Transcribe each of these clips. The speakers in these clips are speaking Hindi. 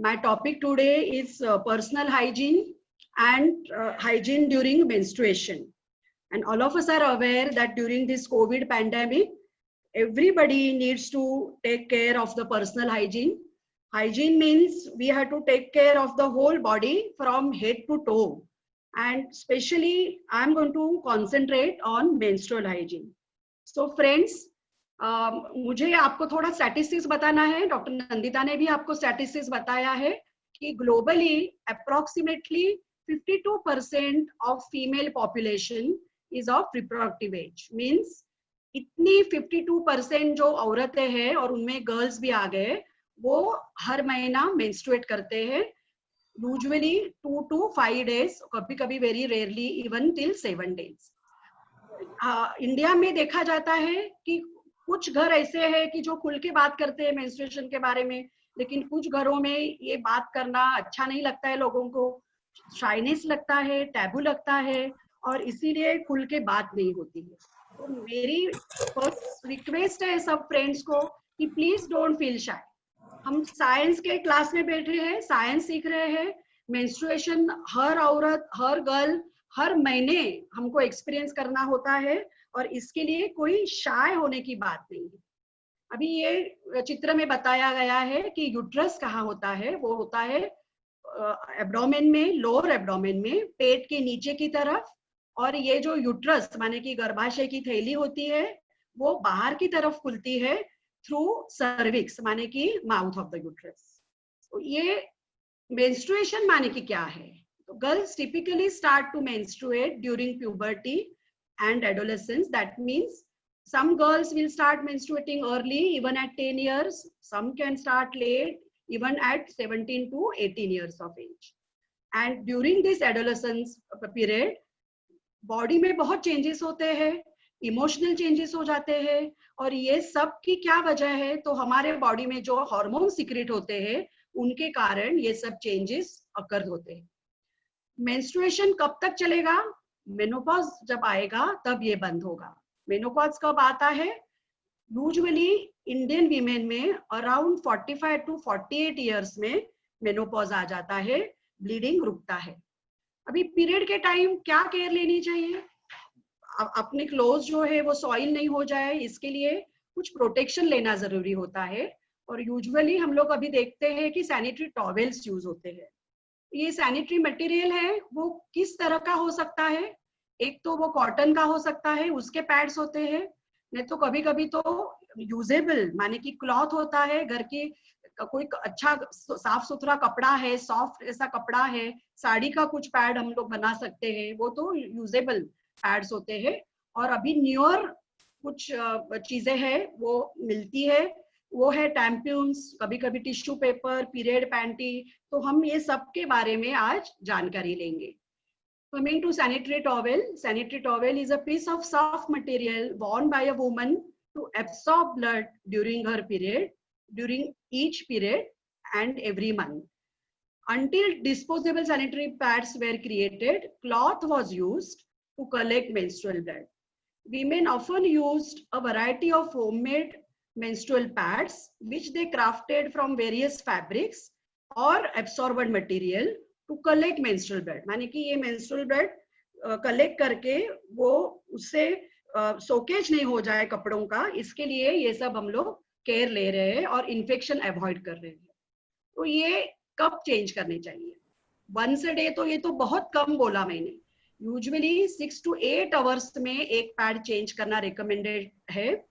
My topic today is personal hygiene and hygiene during menstruation. And all of us are aware that during this COVID pandemic, everybody needs to take care of the personal hygiene. Hygiene means we have to take care of the whole body from head to toe. And especially, I'm going to concentrate on menstrual hygiene. So friends, मुझे आपको थोड़ा स्टैटिस्टिक्स बताना है. डॉक्टर नंदिता ने भी आपको स्टैटिस्टिक्स बताया है कि globally approximately 52% of female population is of reproductive age. Means इतनी 52% जो औरतें हैं और उनमें गर्ल्स भी आ गए, वो हर महीना मेंस्ट्रुएट करते हैं. यूजुअली 2 to 5 days, कभी कभी very rarely even till 7 days. India में देखा जाता है कि कुछ घर ऐसे हैं कि जो खुल के बात करते हैं मेंस्ट्रुएशन के बारे में, लेकिन कुछ घरों में ये बात करना अच्छा नहीं लगता है, लोगों को शाइनेस लगता है, टैबू लगता है, और इसीलिए खुल के बात नहीं होती है. तो मेरी फर्स्ट रिक्वेस्ट है सब फ्रेंड्स को कि प्लीज डोंट फील शाय. हम साइंस के क्लास में बैठे हैं, साइंस सीख रहे हैं. मेंस्ट्रुएशन हर औरत, हर गर्ल, हर महीने हमको एक्सपीरियंस करना होता है, और इसके लिए कोई शाय होने की बात नहीं है. अभी ये चित्र में बताया गया है कि यूट्रस कहाँ होता है. वो होता है एब्डोमेन में, लोअर एब्डोमेन में, पेट के नीचे की तरफ. और ये जो यूट्रस माने कि गर्भाशय की थैली होती है, वो बाहर की तरफ खुलती है थ्रू सर्विक्स माने कि माउथ ऑफ द यूट्रस. तो ये मेंस्ट्रुएशन माने कि क्या है. तो girls typically start to menstruate during puberty and adolescence. That means some girls will start menstruating early, even at 10 years. Some can start late, even at 17 to 18 years of age. And during this adolescence period, body में बहुत changes होते हैं, इमोशनल चेंजेस हो जाते हैं. और ये सब की क्या वजह है? तो हमारे बॉडी में जो हार्मोन सीक्रेट होते हैं, उनके कारण ये सब चेंजेस अकर होते हैं. मेंस्ट्रुएशन कब तक चलेगा? मेनोपॉज जब आएगा तब ये बंद होगा. मेनोपॉज कब आता है? यूजुअली इंडियन वीमेन में अराउंड 45 to 48 इयर्स में मेनोपॉज आ जाता है, ब्लीडिंग रुकता है. अभी पीरियड के टाइम क्या केयर लेनी चाहिए? अपने क्लोथ जो है वो सॉइल नहीं हो जाए, इसके लिए कुछ प्रोटेक्शन लेना जरूरी होता है. और यूजुअली हम लोग अभी देखते हैं कि सैनिटरी टॉवेल्स यूज होते हैं. ये सैनिटरी मटेरियल है, वो किस तरह का हो सकता है? एक तो वो कॉटन का हो सकता है, उसके पैड्स होते हैं. नहीं तो कभी कभी तो यूजेबल माने कि क्लॉथ होता है, घर की कोई अच्छा साफ सुथरा कपड़ा है, सॉफ्ट ऐसा कपड़ा है, साड़ी का कुछ पैड हम लोग बना सकते हैं, वो तो यूजेबल पैड्स होते हैं. और अभी न्यूअर कुछ चीजें हैं वो मिलती है, वो है टैम्पून्स, कभी कभी टिश्यू पेपर, पीरियड पैंटी. तो हम ये सब के बारे में आज जानकारी लेंगे. Coming to sanitary towel. Sanitary towel is a piece of soft material worn by a woman to absorb blood during her period, during each period and every month. Until disposable sanitary pads were created, cloth was used to collect menstrual blood. Women often used a variety of homemade menstrual pads, which they crafted from various fabrics or absorbent material to collect menstrual blood. माने कि ये menstrual blood कलेक्ट करके वो उससे सोकेज नहीं हो जाए कपड़ों का, इसके लिए ये सब हम लोग केयर ले रहे हैं और इन्फेक्शन अवॉइड कर रहे हैं. तो ये कब चेंज करने चाहिए? 1 a day तो ये तो बहुत कम बोला मैंने. यूजुअली 6 to 8 hours में एक पैड चेंज करना रिकमेंडेड है.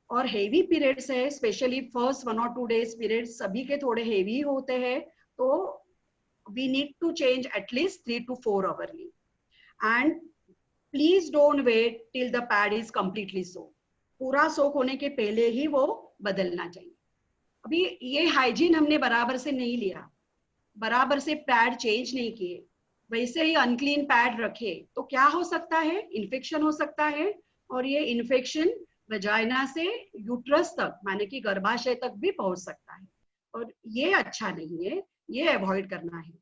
और हेवी पीरियड्स है, specially first 1 or 2 days periods सभी के थोड़े हेवी होते हैं, तो we need to change at least 3 to 4 hourly. And please don't wait till the pad is completely soaked. पूरा सोक होने के पहले ही वो बदलना चाहिए. अभी ये हाइजीन हमने बराबर से नहीं लिया, बराबर से पैड चेंज नहीं किए, वैसे ही अनक्लीन पैड रखे, तो क्या हो सकता है? इन्फेक्शन हो सकता है. और ये इन्फेक्शन वजाइना से यूट्रस तक माने कि गर्भाशय तक भी पहुंच सकता है, और ये अच्छा नहीं है, ये अवॉइड करना है.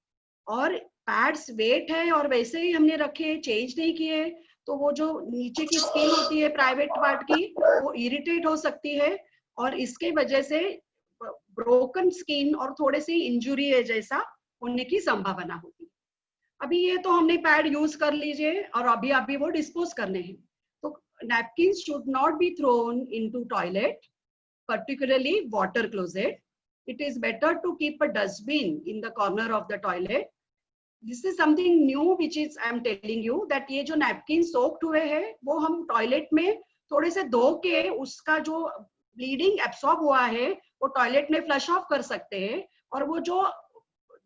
और पैड्स वेट है और वैसे ही हमने रखे, चेंज नहीं किए, तो वो जो नीचे की स्किन होती है प्राइवेट पार्ट की, वो इरिटेट हो सकती है, और इसके वजह से ब्रोकन स्किन और थोड़े से इंजुरी है जैसा होने की संभावना होती है। अभी ये तो हमने पैड यूज कर लीजिए और अभी अभी वो डिस्पोज करने हैं। तो napkin should not be thrown into toilet, particularly water closet. It is better to keep a dustbin in the corner of the toilet. This is something new which is I am telling you that ये जो नैपकिन सोक्ड हुए हैं वो हम टॉयलेट में थोड़े से धो के उसका जो ब्लीडिंग एब्सॉर्ब हुआ है वो टॉयलेट में फ्लश ऑफ कर सकते हैं, और वो जो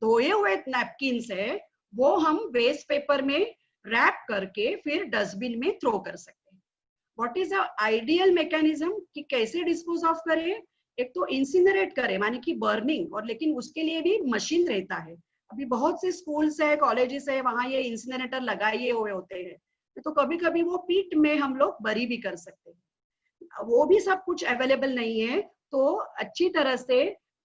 धोए हुए नैपकिन्स है वो हम वेस्ट पेपर में रैप करके फिर डस्टबिन में थ्रो कर सकते हैं। What is the ideal mechanism कि कैसे डिस्पोज ऑफ करें? एक तो इंसिनरेट करें माने कि बर्निंग, और लेकिन उसके लिए भी मशीन रहता है। अभी बहुत से स्कूल्स है, कॉलेजेस है, वहां ये इंसिनरेटर लगाए हुए होते हैं, तो कभी कभी वो पीट में हम लोग बरी भी कर सकते हैं। वो भी सब कुछ अवेलेबल नहीं है तो अच्छी तरह से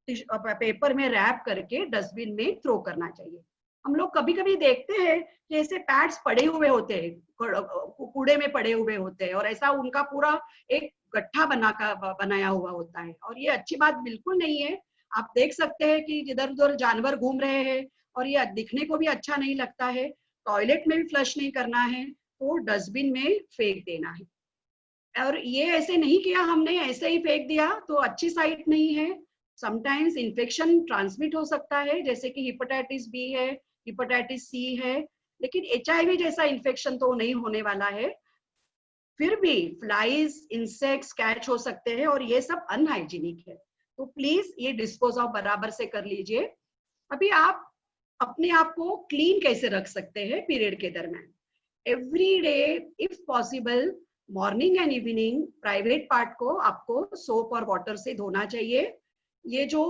पेपर में रैप करके डस्टबिन में थ्रो करना चाहिए। हम लोग कभी कभी देखते हैं कि ऐसे पैड्स पड़े हुए होते हैं, कूड़े में पड़े हुए होते हैं, और ऐसा उनका पूरा एक गट्ठा बनाया हुआ होता है, और ये अच्छी बात बिल्कुल नहीं है। आप देख सकते हैं कि इधर उधर जानवर घूम रहे हैं और ये दिखने को भी अच्छा नहीं लगता है। टॉयलेट में भी फ्लश नहीं करना है तो डस्टबिन में फेंक देना है। और ये ऐसे नहीं किया हमने, ऐसे ही फेंक दिया तो अच्छी साइट नहीं है। समटाइम्स इन्फेक्शन ट्रांसमिट हो सकता है, जैसे कि हेपेटाइटिस बी है, हेपेटाइटिस सी है, लेकिन HIV जैसा इन्फेक्शन तो नहीं होने वाला है। फिर भी फ्लाइज, इंसेक्ट्स कैच हो सकते हैं और ये सब अनहाइजीनिक है, तो प्लीज ये डिस्पोज ऑफ बराबर से कर लीजिए। अभी आप अपने आप को क्लीन कैसे रख सकते हैं पीरियड के दरमियान? Every day if possible morning and evening private part को आपको सोप और वाटर से धोना चाहिए। ये जो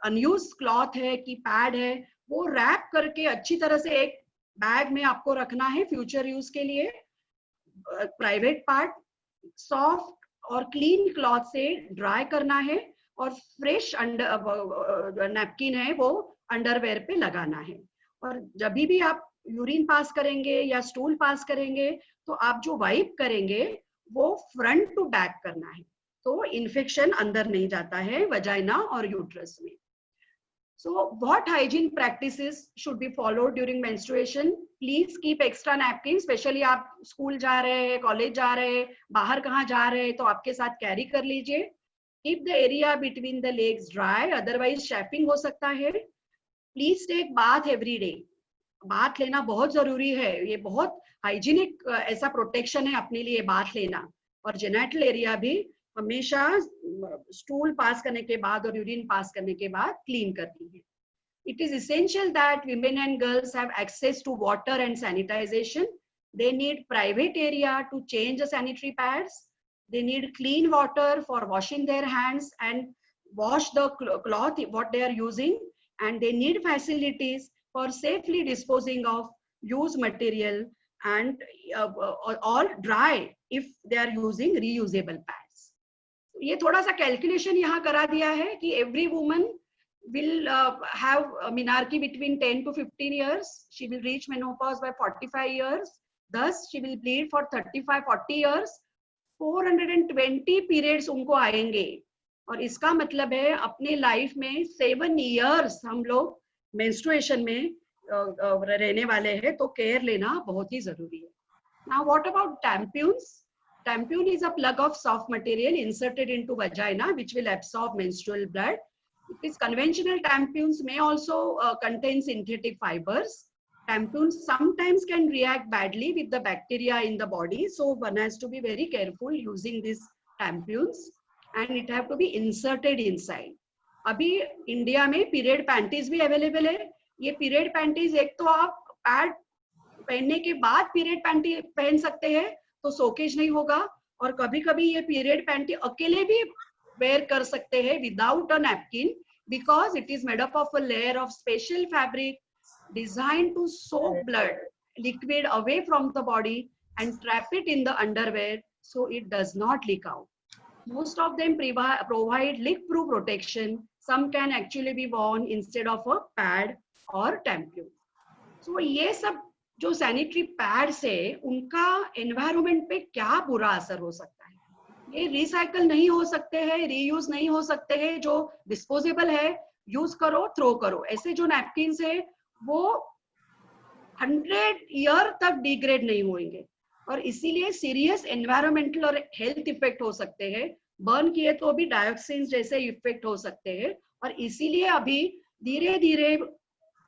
अनयूज क्लॉथ है कि पैड है वो रैप करके अच्छी तरह से एक बैग में आपको रखना है फ्यूचर यूज के लिए। प्राइवेट पार्ट सॉफ्ट और क्लीन क्लॉथ से ड्राई करना है, और फ्रेश नैपकिन है वो अंडरवेयर पे लगाना है। और जब भी आप यूरिन पास करेंगे या स्टूल पास करेंगे तो आप जो वाइप करेंगे वो फ्रंट टू बैक करना है, तो इन्फेक्शन अंदर नहीं जाता है वजाइना और यूट्रस में। So what hygiene practices should be followed during menstruation? Please keep extra napkins, especially आप स्कूल जा रहे हैं, कॉलेज जा रहे हैं, बाहर कहाँ जा रहे हैं तो आपके साथ कैरी कर लीजिए। Keep the area between the legs dry, otherwise chapping हो सकता है। Please take bath every day. Bath लेना बहुत जरूरी है, ये बहुत हाइजीनिक ऐसा प्रोटेक्शन है अपने लिए बाथ लेना। और जेनिटल एरिया भी हमेशा स्टूल पास करने के बाद और यूरिन पास करने के बाद क्लीन करनी है। It is essential that women and girls have access to water and sanitization. They need private area to change the sanitary pads. They need clean water for washing their hands and wash the cloth what they are using, and they need facilities for safely disposing of used material and all dry if they are using reusable pads. ये थोड़ा सा कैलकुलेशन यहाँ करा दिया है कि every woman will have menarche between 10 to 15 years. She will reach menopause by 45 years. Thus, she will bleed for 35-40 years. 420 periods उनको आएंगे, और इसका मतलब है अपने लाइफ में 7 years हम लोग मेंस्ट्रुएशन में रहने वाले हैं, तो केयर लेना बहुत ही जरूरी है। Now, what about tampons? Tampon is a plug of soft material inserted into vagina which will absorb menstrual blood. These conventional tampons may also contain synthetic fibers. Tampons sometimes can react badly with the bacteria in the body, so one has to be very careful using these tampons, and it have to be inserted inside. अभी इंडिया में पीरियड पैंटीज भी अवेलेबल है। ये पीरियड पैंटीज एक तो आप पैड पहनने के बाद पीरियड पैंटी पहन सकते हैं तो सोकेज नहीं होगा, और कभी कभी ये पीरियड पैंटी अकेले भी वेयर कर सकते हैं without a napkin, because it is made up of a layer of special fabric designed to soak blood liquid away from the body and trap it in the underwear so it does not leak out. Most of them provide leak-proof protection. Some can actually be worn instead of a pad or tampon. So ये सब जो सैनिटरी पैड्स है उनका एनवायरनमेंट पे क्या बुरा असर हो सकता है? ये रिसाइकल नहीं हो सकते हैं, रीयूज नहीं हो सकते हैं, जो डिस्पोजेबल है यूज करो, थ्रो करो। ऐसे जो नैपकिन्स है वो 100 ईयर तक डिग्रेड नहीं होंगे और इसीलिए सीरियस एनवायरमेंटल और हेल्थ इफेक्ट हो सकते हैं। बर्न किए तो भी डायोक्सिन जैसे इफेक्ट हो सकते हैं और इसीलिए अभी धीरे धीरे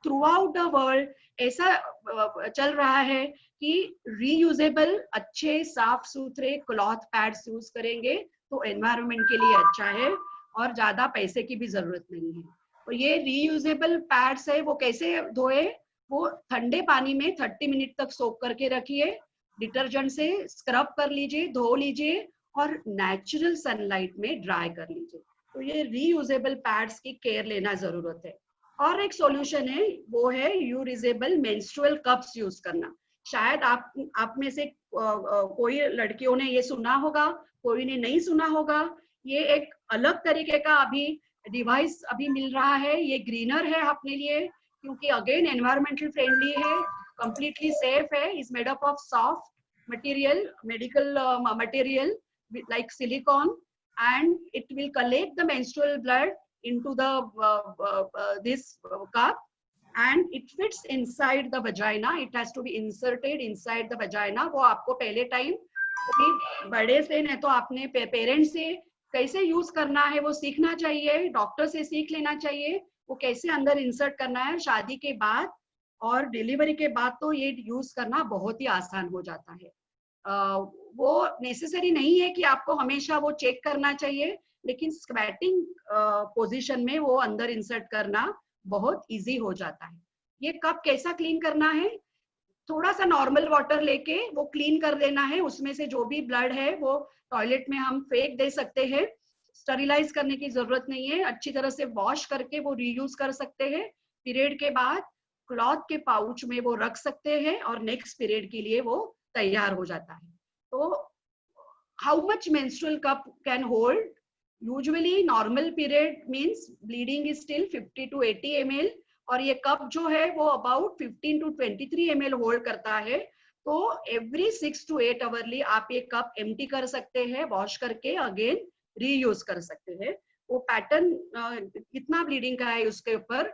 थ्रू आउट द वर्ल्ड ऐसा चल रहा है कि रीयूजेबल अच्छे साफ सुथरे क्लॉथ पैड्स यूज करेंगे तो एनवायरनमेंट के लिए अच्छा है और ज्यादा पैसे की भी जरूरत नहीं है। और ये रीयूजेबल पैड्स है वो कैसे धोए, वो ठंडे पानी में 30 मिनट तक सोक करके रखिए, डिटर्जेंट से स्क्रब कर लीजिए, धो लीजिए और नेचुरल सनलाइट में ड्राई कर लीजिए। तो ये रीयूजेबल पैड्स की केयर लेना जरूरत है। और एक सॉल्यूशन है वो है यूरिजेबल मेंस्ट्रुअल कप्स यूज करना। शायद आप में से कोई लड़कियों ने ये सुना होगा, कोई ने नहीं सुना होगा। ये एक अलग तरीके का अभी डिवाइस अभी मिल रहा है, ये ग्रीनर है अपने लिए क्योंकि अगेन एनवायरमेंटल फ्रेंडली है, कंप्लीटली सेफ है, is made up of soft material, medical material like silicone, and it will collect the menstrual blood into the this cup and it fits inside the vagina. It has to be inserted inside the vagina. वो आपको पहले टाइम कोई बड़े से नहीं तो अपने पेरेंट्स से कैसे यूज करना है वो सीखना चाहिए, डॉक्टर से सीख लेना चाहिए वो कैसे अंदर इंसर्ट करना है। शादी के बाद और डिलीवरी के बाद तो ये यूज करना बहुत ही आसान हो जाता है। वो नेसेसरी नहीं है कि आपको हमेशा वो चेक करना चाहिए, लेकिन स्क्वैटिंग पोजीशन में वो अंदर इंसर्ट करना बहुत इजी हो जाता है। ये कप कैसा क्लीन करना है, थोड़ा सा नॉर्मल वाटर लेके वो क्लीन कर देना है, उसमें से जो भी ब्लड है वो टॉयलेट में हम फेंक दे सकते हैं, स्टरिलाइज करने की जरूरत नहीं है, अच्छी तरह से वॉश करके वो रीयूज कर सकते हैं। पीरियड के बाद क्लॉथ के पाउच में वो रख सकते हैं और नेक्स्ट पीरियड के लिए वो तैयार हो जाता है। तो how much menstrual cup can hold, usually normal period means bleeding is still 50 to 80 ml और ये कप जो है वो अबाउट 15 to 23 ml होल्ड करता है। तो एवरी 6 to 8 आवरली आप ये कप एम्प्टी कर सकते हैं, वॉश करके अगेन रीयूज कर सकते हैं। वो पैटर्न कितना ब्लीडिंग का है उसके ऊपर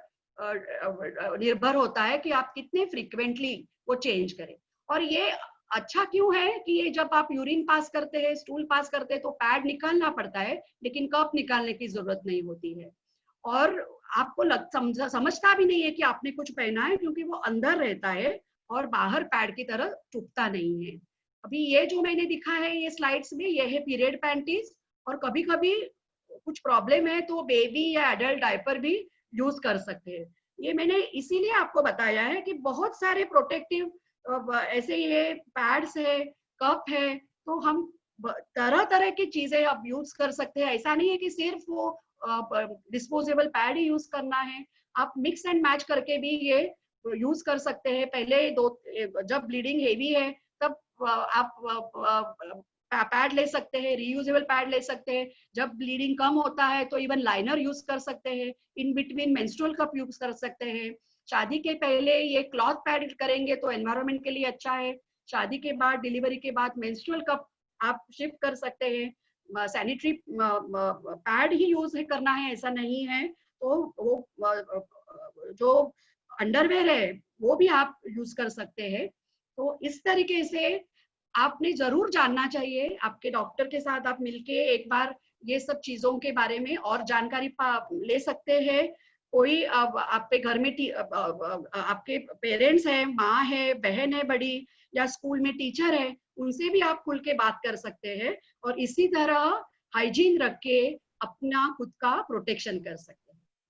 निर्भर होता है कि आप कितने फ्रीक्वेंटली वो चेंज करें। और ये अच्छा क्यों है कि ये जब आप यूरिन पास करते हैं, स्टूल पास करते हैं तो पैड निकालना पड़ता है, लेकिन कप निकालने की जरूरत नहीं होती है और आपको समझता भी नहीं है कि आपने कुछ पहना है क्योंकि वो अंदर रहता है और बाहर पैड की तरह चुभता नहीं है। अभी ये जो मैंने दिखा है ये स्लाइड्स में, ये है पीरियड पैंटीज और कभी कभी कुछ प्रॉब्लम है तो बेबी या एडल्ट डायपर भी यूज कर सकते हैं। ये मैंने इसीलिए आपको बताया है कि बहुत सारे प्रोटेक्टिव ऐसे ये पैड्स है, कप है, तो हम तरह तरह की चीजें अब यूज कर सकते हैं। ऐसा नहीं है कि सिर्फ वो डिस्पोजेबल पैड ही यूज करना है, आप मिक्स एंड मैच करके भी ये यूज कर सकते हैं। पहले जब ब्लीडिंग हेवी है तब आप पैड ले सकते हैं, रीयूजेबल पैड ले सकते हैं। जब ब्लीडिंग कम होता है तो इवन लाइनर यूज कर सकते हैं, in between menstrual cup use कर सकते हैं। शादी के पहले ये क्लॉथ पैड करेंगे तो एनवायरनमेंट के लिए अच्छा है। शादी के बाद, डिलीवरी के बाद मेंस्ट्रुअल कप आप शिफ्ट कर सकते हैं। सैनिटरी पैड ही यूज करना है ऐसा नहीं है, तो वो जो अंडरवेयर है वो भी आप यूज कर सकते हैं। तो इस तरीके से आपने जरूर जानना चाहिए, आपके डॉक्टर के साथ आप मिलके एक बार ये सब चीजों के बारे में और जानकारी ले सकते हैं। कोई आपके घर में आपके पेरेंट्स हैं, माँ है, बहन है बड़ी, या स्कूल में टीचर है, उनसे भी आप खुल के बात कर सकते हैं और इसी तरह हाइजीन रख के अपना खुद का प्रोटेक्शन कर सकते हैं।